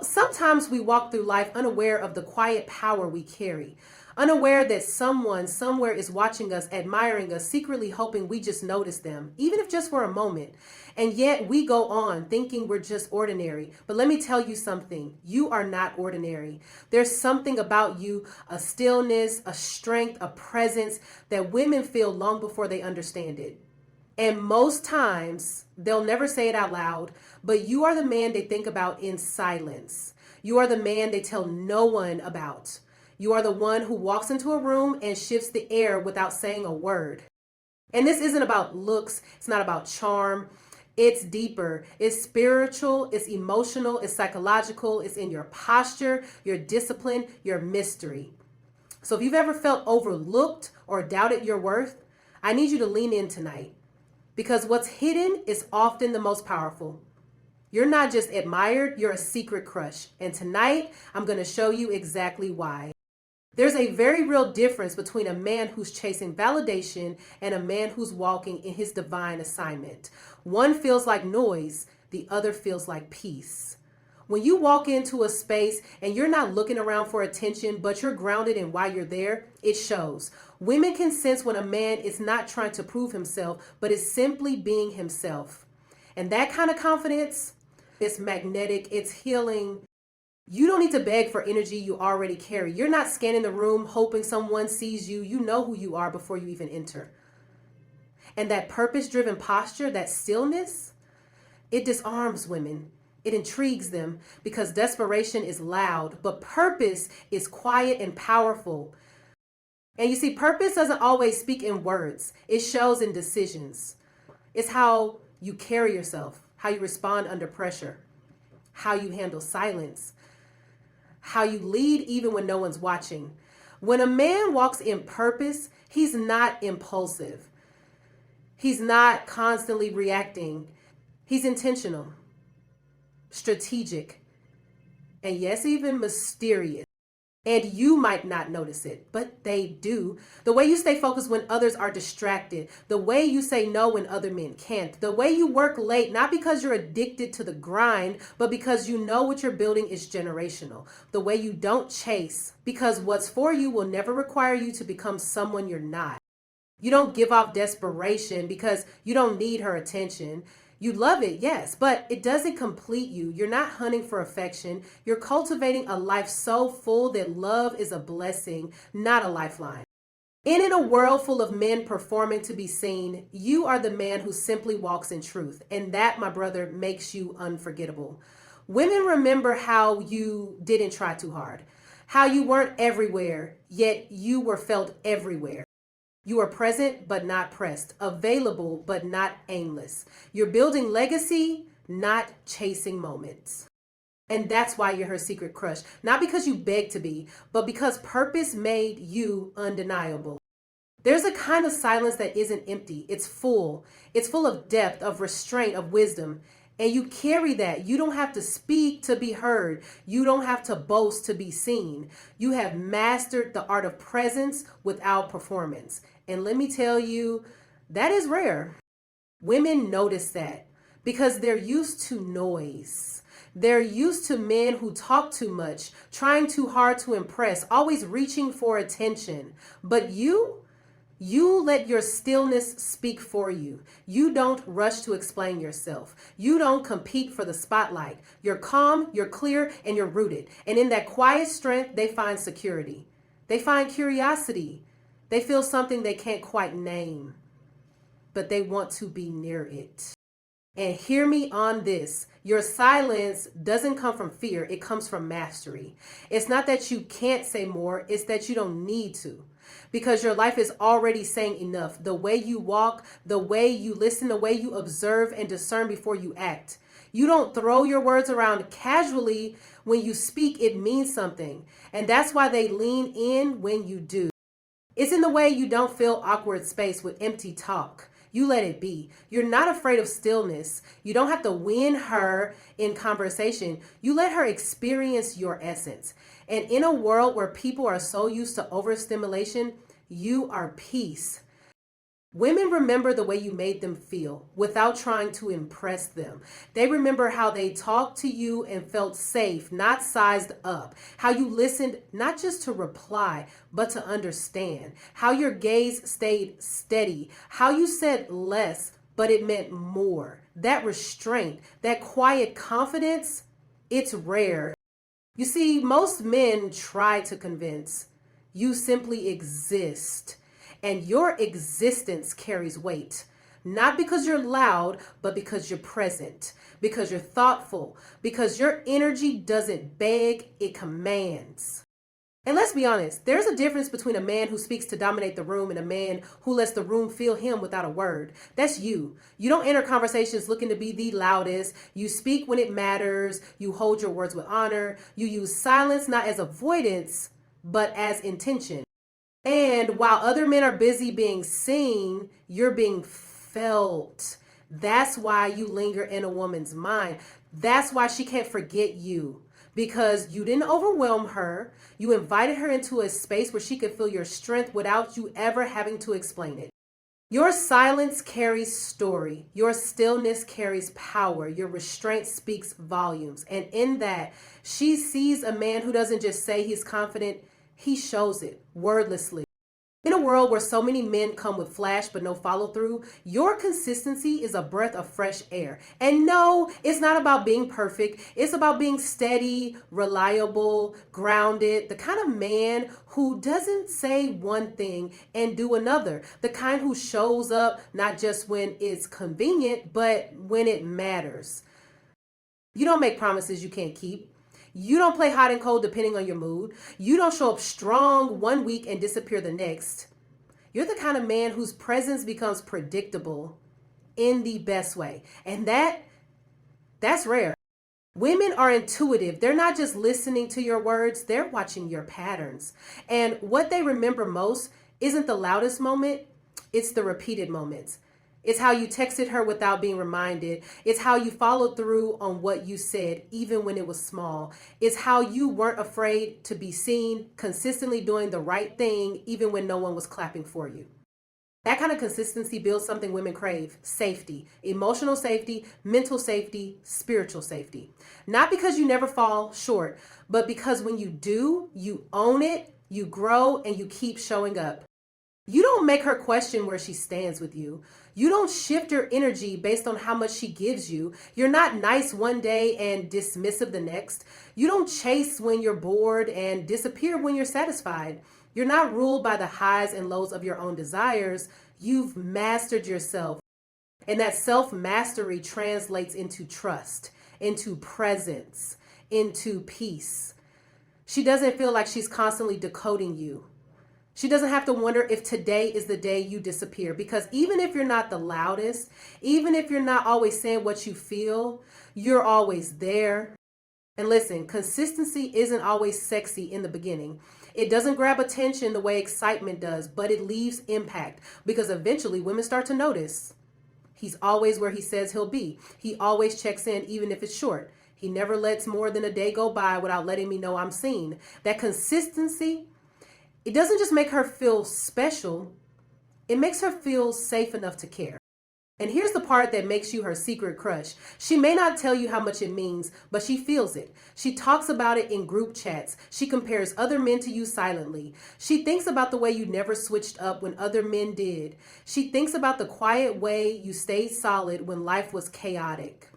Sometimes we walk through life unaware of the quiet power we carry, unaware that someone somewhere is watching us, admiring us, secretly hoping we just notice them, even if just for a moment. And yet we go on thinking we're just ordinary. But let me tell you something. You are not ordinary. There's something about you, a stillness, a strength, a presence that women feel long before they understand it. And most times, they'll never say it out loud, but you are the man they think about in silence. You are the man they tell no one about. You are the one who walks into a room and shifts the air without saying a word. And this isn't about looks. It's not about charm. It's deeper. It's spiritual. It's emotional. It's psychological. It's in your posture, your discipline, your mystery. So if you've ever felt overlooked or doubted your worth, I need you to lean in tonight. Because what's hidden is often the most powerful. You're not just admired, you're a secret crush. And tonight, I'm going to show you exactly why. There's a very real difference between a man who's chasing validation and a man who's walking in his divine assignment. One feels like noise, the other feels like peace. When you walk into a space and you're not looking around for attention, but you're grounded in why you're there, it shows. Women can sense when a man is not trying to prove himself, but is simply being himself. And that kind of confidence is magnetic, it's healing. You don't need to beg for energy you already carry. You're not scanning the room hoping someone sees you. You know who you are before you even enter. And that purpose-driven posture, that stillness, it disarms women. It intrigues them because desperation is loud, but purpose is quiet and powerful. And you see, purpose doesn't always speak in words. It shows in decisions. It's how you carry yourself, how you respond under pressure, how you handle silence, how you lead even when no one's watching. When a man walks in purpose, he's not impulsive. He's not constantly reacting. He's intentional, strategic, and yes, even mysterious. And you might not notice it, but they do. The way you stay focused when others are distracted, the way you say no when other men can't, the way you work late, not because you're addicted to the grind, but because you know what you're building is generational. The way you don't chase, because what's for you will never require you to become someone you're not. You don't give off desperation because you don't need her attention. You love it, yes, but it doesn't complete you. You're not hunting for affection. You're cultivating a life so full that love is a blessing, not a lifeline. And in a world full of men performing to be seen, you are the man who simply walks in truth. And that, my brother, makes you unforgettable. Women remember how you didn't try too hard, how you weren't everywhere, yet you were felt everywhere. You are present, but not pressed, available, but not aimless. You're building legacy, not chasing moments. And that's why you're her secret crush. Not because you begged to be, but because purpose made you undeniable. There's a kind of silence that isn't empty. It's full. It's full of depth, of restraint, of wisdom. And you carry that. You don't have to speak to be heard. You don't have to boast to be seen. You have mastered the art of presence without performance. And let me tell you, that is rare. Women notice that because they're used to noise. They're used to men who talk too much, trying too hard to impress, always reaching for attention. But you let your stillness speak for you. You don't rush to explain yourself. You don't compete for the spotlight. You're calm, you're clear, and you're rooted. And in that quiet strength, they find security. They find curiosity. They feel something they can't quite name, but they want to be near it. And hear me on this. Your silence doesn't come from fear. It comes from mastery. It's not that you can't say more. It's that you don't need to. Because your life is already saying enough. The way you walk, the way you listen, the way you observe and discern before you act. You don't throw your words around casually. When you speak, it means something. And that's why they lean in when you do. It's in the way you don't fill awkward space with empty talk. You let it be. You're not afraid of stillness. You don't have to win her in conversation. You let her experience your essence. And in a world where people are so used to overstimulation, you are peace. Women remember the way you made them feel without trying to impress them. They remember how they talked to you and felt safe, not sized up. How you listened, not just to reply, but to understand. How your gaze stayed steady. How you said less, but it meant more. That restraint, that quiet confidence, it's rare. You see, most men try to convince. You simply exist. And your existence carries weight. Not because you're loud, but because you're present, because you're thoughtful, because your energy doesn't beg, it commands. And let's be honest, there's a difference between a man who speaks to dominate the room and a man who lets the room feel him without a word. That's you. You don't enter conversations looking to be the loudest. You speak when it matters. You hold your words with honor. You use silence not as avoidance, but as intention. And while other men are busy being seen, you're being felt. That's why you linger in a woman's mind. That's why she can't forget you. Because you didn't overwhelm her. You invited her into a space where she could feel your strength without you ever having to explain it. Your silence carries story. Your stillness carries power. Your restraint speaks volumes. And in that, she sees a man who doesn't just say he's confident, he shows it wordlessly. In a world where so many men come with flash but no follow through, your consistency is a breath of fresh air. And no, it's not about being perfect. It's about being steady, reliable, grounded, the kind of man who doesn't say one thing and do another, the kind who shows up not just when it's convenient, but when it matters. You don't make promises you can't keep. You don't play hot and cold depending on your mood. You don't show up strong one week and disappear the next. You're the kind of man whose presence becomes predictable in the best way. And that's rare. Women are intuitive. They're not just listening to your words, they're watching your patterns. And what they remember most isn't the loudest moment, it's the repeated moments. It's how you texted her without being reminded. It's how you followed through on what you said, even when it was small. It's how you weren't afraid to be seen, consistently doing the right thing, even when no one was clapping for you. That kind of consistency builds something women crave: safety, emotional safety, mental safety, spiritual safety. Not because you never fall short, but because when you do, you own it, you grow, and you keep showing up. You don't make her question where she stands with you. You don't shift your energy based on how much she gives you. You're not nice one day and dismissive the next. You don't chase when you're bored and disappear when you're satisfied. You're not ruled by the highs and lows of your own desires. You've mastered yourself. And that self-mastery translates into trust, into presence, into peace. She doesn't feel like she's constantly decoding you. She doesn't have to wonder if today is the day you disappear, because even if you're not the loudest, even if you're not always saying what you feel, you're always there. And listen, consistency isn't always sexy in the beginning. It doesn't grab attention the way excitement does, but it leaves impact, because eventually women start to notice. He's always where he says he'll be. He always checks in even if it's short. He never lets more than a day go by without letting me know I'm seen. That consistency, it doesn't just make her feel special, it makes her feel safe enough to care. And here's the part that makes you her secret crush. She may not tell you how much it means, but she feels it. She talks about it in group chats. She compares other men to you silently. She thinks about the way you never switched up when other men did. She thinks about the quiet way you stayed solid when life was chaotic.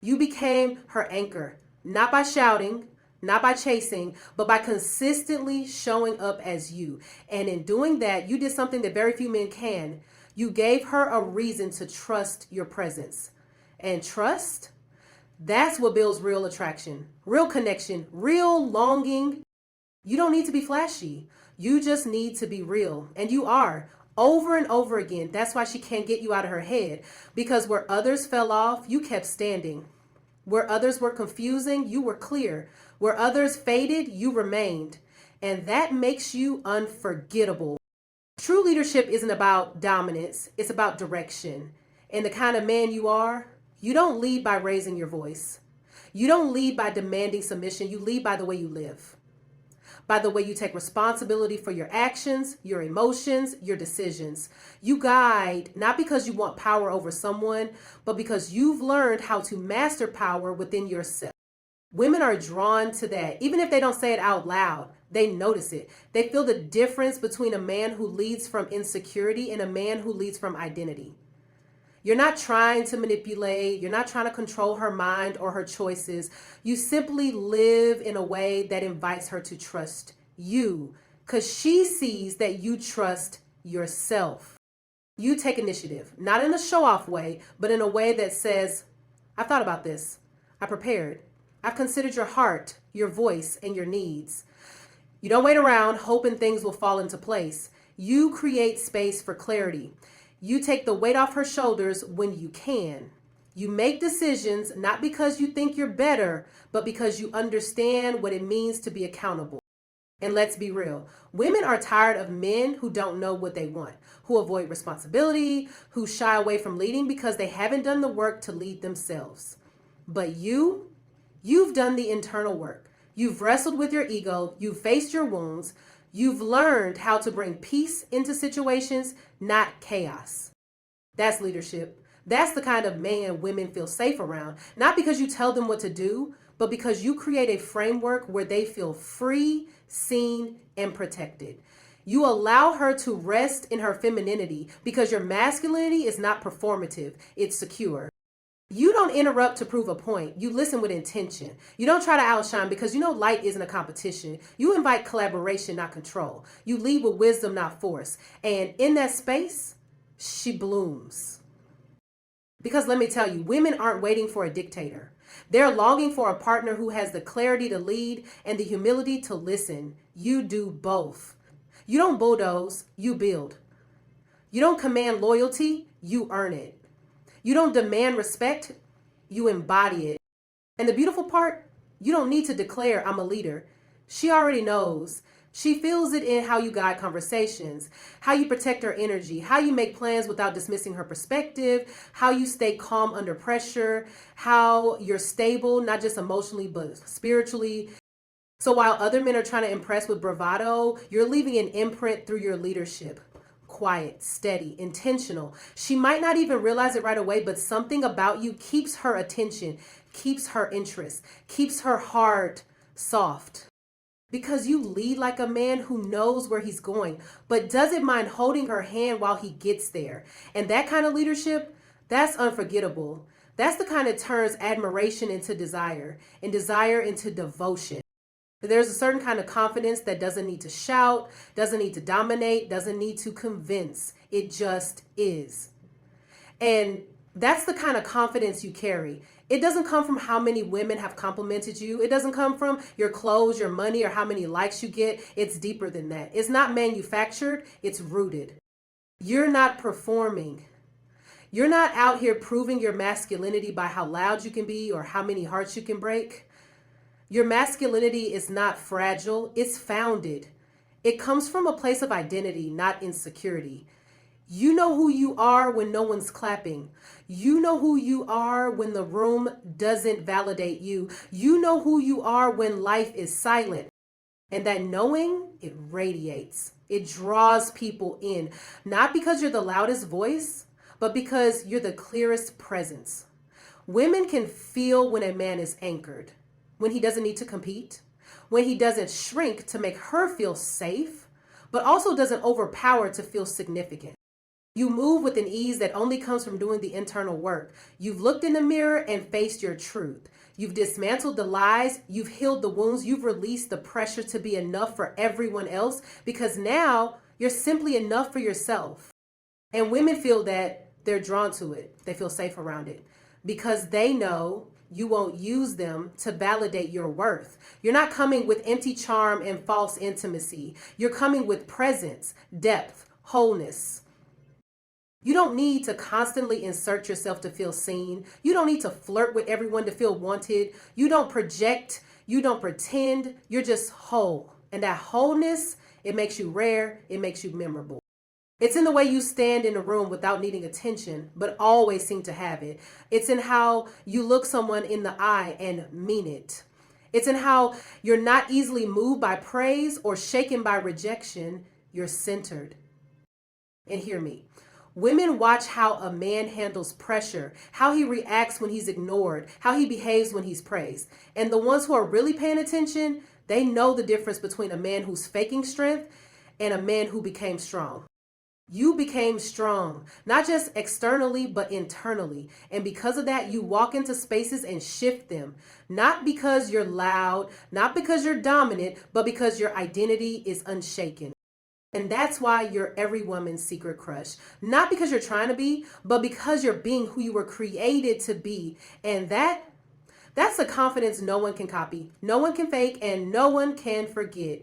You became her anchor, not by shouting, not by chasing, but by consistently showing up as you. And in doing that, you did something that very few men can. You gave her a reason to trust your presence. And trust, that's what builds real attraction, real connection, real longing. You don't need to be flashy. You just need to be real. And you are. Over and over again. That's why she can't get you out of her head. Because where others fell off, you kept standing. Where others were confusing, you were clear. Where others faded, you remained. And that makes you unforgettable. True leadership isn't about dominance, it's about direction. And the kind of man you are, you don't lead by raising your voice. You don't lead by demanding submission, you lead by the way you live. by the way you take responsibility for your actions, your emotions, your decisions. You guide not because you want power over someone, but because you've learned how to master power within yourself. Women are drawn to that. Even if they don't say it out loud, they notice it. They feel the difference between a man who leads from insecurity and a man who leads from identity. You're not trying to manipulate. You're not trying to control her mind or her choices. You simply live in a way that invites her to trust you because she sees that you trust yourself. You take initiative, not in a show-off way, but in a way that says, I thought about this. I prepared. I've considered your heart, your voice, and your needs. You don't wait around hoping things will fall into place. You create space for clarity. You take the weight off her shoulders when you can. You make decisions not because you think you're better, but because you understand what it means to be accountable. And let's be real, women are tired of men who don't know what they want, who avoid responsibility, who shy away from leading because they haven't done the work to lead themselves. But you've done the internal work. You've wrestled with your ego. You've faced your wounds. You've learned how to bring peace into situations, not chaos. That's leadership. That's the kind of man women feel safe around, not because you tell them what to do, but because you create a framework where they feel free, seen, and protected. You allow her to rest in her femininity because your masculinity is not performative, it's secure. You don't interrupt to prove a point. You listen with intention. You don't try to outshine because you know light isn't a competition. You invite collaboration, not control. You lead with wisdom, not force. And in that space, she blooms. Because let me tell you, women aren't waiting for a dictator. They're longing for a partner who has the clarity to lead and the humility to listen. You do both. You don't bulldoze, you build. You don't command loyalty, you earn it. You don't demand respect, you embody it. And the beautiful part, you don't need to declare I'm a leader. She already knows. She feels it in how you guide conversations, how you protect her energy, how you make plans without dismissing her perspective, how you stay calm under pressure, how you're stable, not just emotionally, but spiritually. So while other men are trying to impress with bravado, you're leaving an imprint through your leadership. Quiet, steady, intentional. She might not even realize it right away, but something about you keeps her attention, keeps her interest, keeps her heart soft. Because you lead like a man who knows where he's going, but doesn't mind holding her hand while he gets there. And that kind of leadership, that's unforgettable. That's the kind that turns admiration into desire and desire into devotion. There's a certain kind of confidence that doesn't need to shout, doesn't need to dominate, doesn't need to convince. It just is. And that's the kind of confidence you carry. It doesn't come from how many women have complimented you. It doesn't come from your clothes, your money, or how many likes you get. It's deeper than that. It's not manufactured, it's rooted. You're not performing. You're not out here proving your masculinity by how loud you can be or how many hearts you can break. Your masculinity is not fragile, it's founded. It comes from a place of identity, not insecurity. You know who you are when no one's clapping. You know who you are when the room doesn't validate you. You know who you are when life is silent. And that knowing, it radiates. It draws people in, not because you're the loudest voice, but because you're the clearest presence. Women can feel when a man is anchored, when he doesn't need to compete, when he doesn't shrink to make her feel safe, but also doesn't overpower to feel significant. You move with an ease that only comes from doing the internal work. You've looked in the mirror and faced your truth. You've dismantled the lies, you've healed the wounds, you've released the pressure to be enough for everyone else because now you're simply enough for yourself. And women feel that they're drawn to it. They feel safe around it because they know you won't use them to validate your worth. You're not coming with empty charm and false intimacy. You're coming with presence, depth, wholeness. You don't need to constantly insert yourself to feel seen. You don't need to flirt with everyone to feel wanted. You don't project. You don't pretend. You're just whole. And that wholeness, it makes you rare. It makes you memorable. It's in the way you stand in a room without needing attention, but always seem to have it. It's in how you look someone in the eye and mean it. It's in how you're not easily moved by praise or shaken by rejection. You're centered. And hear me. Women watch how a man handles pressure, how he reacts when he's ignored, how he behaves when he's praised. And the ones who are really paying attention, they know the difference between a man who's faking strength and a man who became strong. You became strong, not just externally, but internally. And because of that, you walk into spaces and shift them. Not because you're loud, not because you're dominant, but because your identity is unshaken. And that's why you're every woman's secret crush. Not because you're trying to be, but because you're being who you were created to be. And that's a confidence no one can copy, no one can fake, and no one can forget.